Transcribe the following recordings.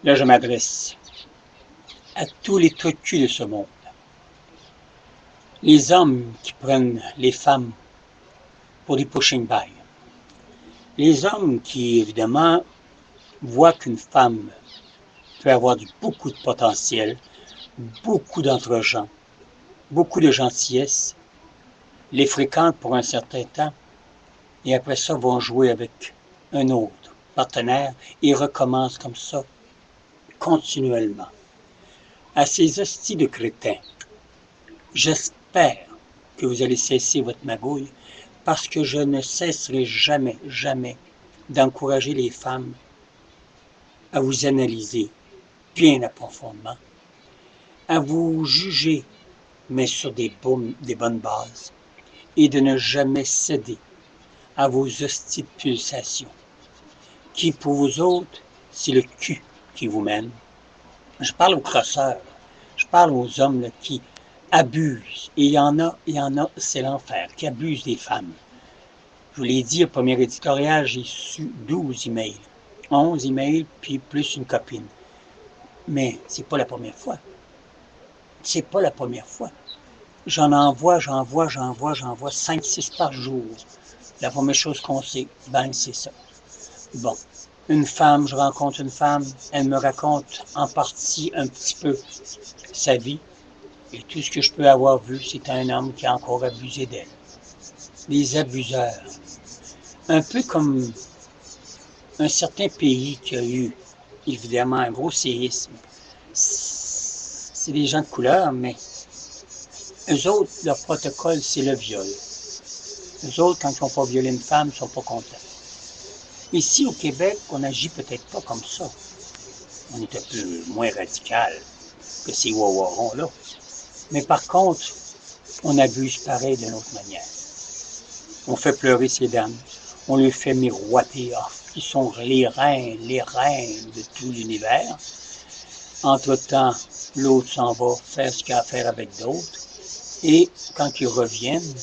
Là, je m'adresse à tous les trous de cul de ce monde. Les hommes qui prennent les femmes pour des pushing by. Les hommes qui, évidemment, voient qu'une femme peut avoir beaucoup de potentiel, beaucoup d'entre-gens, beaucoup de gentillesse, les fréquentent pour un certain temps et après ça vont jouer avec un autre partenaire et recommencent comme ça continuellement. À ces hosties de crétins, j'espère que vous allez cesser votre magouille parce que je ne cesserai jamais, jamais d'encourager les femmes à vous analyser bien approfondément, à vous juger, mais sur des bonnes bases, et de ne jamais céder à vos hosties de pulsations, qui pour vous autres, c'est le cul qui vous mène. Je parle aux crosseurs, je parle aux hommes là, qui abusent, et il y en a, c'est l'enfer, qui abusent des femmes. Je vous l'ai dit, au premier éditorial, j'ai reçu 12 emails, 11 emails, puis plus une copine. Mais c'est pas la première fois. C'est pas la première fois. J'en envoie 5, 6 par jour. La première chose qu'on sait, ben c'est ça. Bon, je rencontre une femme, elle me raconte en partie un petit peu sa vie, et tout ce que je peux avoir vu, c'est un homme qui a encore abusé d'elle. Les abuseurs. Un peu comme un certain pays qui a eu, évidemment, un gros séisme. C'est des gens de couleur, mais eux autres, leur protocole, c'est le viol. Eux autres, quand ils n'ont pas violé une femme, ils ne sont pas contents. Ici, au Québec, on n'agit peut-être pas comme ça. On est un peu moins radical que ces wawarons-là. Mais par contre, on abuse pareil d'une autre manière. On fait pleurer ces dames. On les fait miroiter. Ah, ils sont les reines de tout l'univers. Entre-temps, l'autre s'en va faire ce qu'il a à faire avec d'autres. Et quand ils reviennent,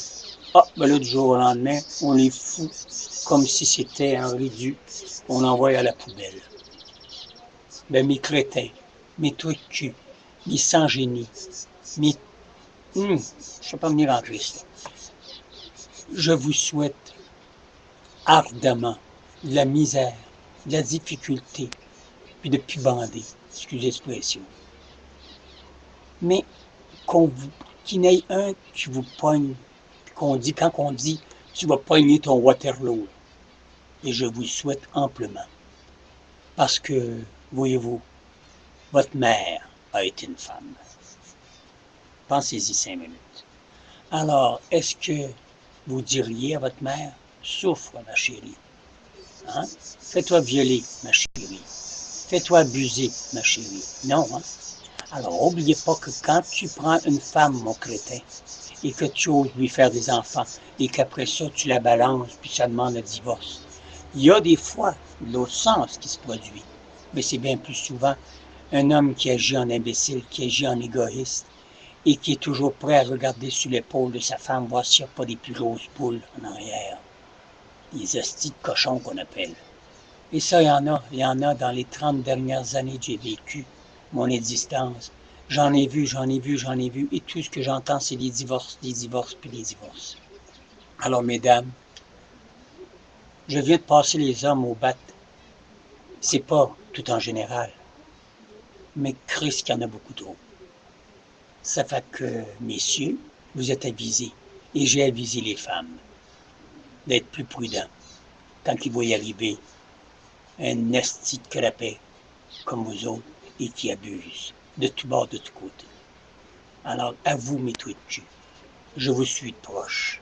ben là, du jour au lendemain, on les fout comme si c'était un réduit. On l'envoie à la poubelle. Ben, mes crétins, mes trucs de cul, mes sans-génie, mes... je ne sais pas venir en Christ. Je vous souhaite ardemment de la misère, de la difficulté, puis de plus bander, excusez l'expression. Mais qu'il n'y ait un qui vous pogne, quand on dit, tu vas pogner ton Waterloo. Et je vous souhaite amplement. Parce que, voyez-vous, votre mère a été une femme. Pensez-y 5 minutes. Alors, est-ce que vous diriez à votre mère, souffre, ma chérie. Hein? Fais-toi violer, ma chérie. Fais-toi abuser, ma chérie. Non, hein? Alors, n'oubliez pas que quand tu prends une femme, mon crétin, et que tu oses lui faire des enfants, et qu'après ça, tu la balances, puis ça demande le divorce, il y a des fois l'autre sens qui se produit, mais c'est bien plus souvent un homme qui agit en imbécile, qui agit en égoïste, et qui est toujours prêt à regarder sur l'épaule de sa femme, voir s'il n'y a pas des plus grosses poules en arrière. Les hosties de cochons qu'on appelle. Et ça, il y en a dans les 30 dernières années que j'ai vécu, mon existence. J'en ai vu, et tout ce que j'entends, c'est des divorces, puis des divorces. Alors, mesdames, je viens de passer les hommes au bat. C'est pas tout en général, mais Christ qu'il y en a beaucoup trop. Ça fait que, messieurs, vous êtes avisés, et j'ai avisé les femmes d'être plus prudents quand ils vont y arriver un esti de crapet comme vous autres et qui abuse de tout bord, de tout côté. Alors, à vous, mes trous de cul, je vous suis de proche.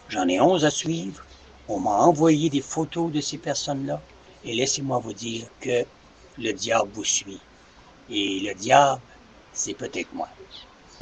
J'en ai 11 à suivre. On m'a envoyé des photos de ces personnes-là et laissez-moi vous dire que le diable vous suit. Et le diable, c'est peut-être moi.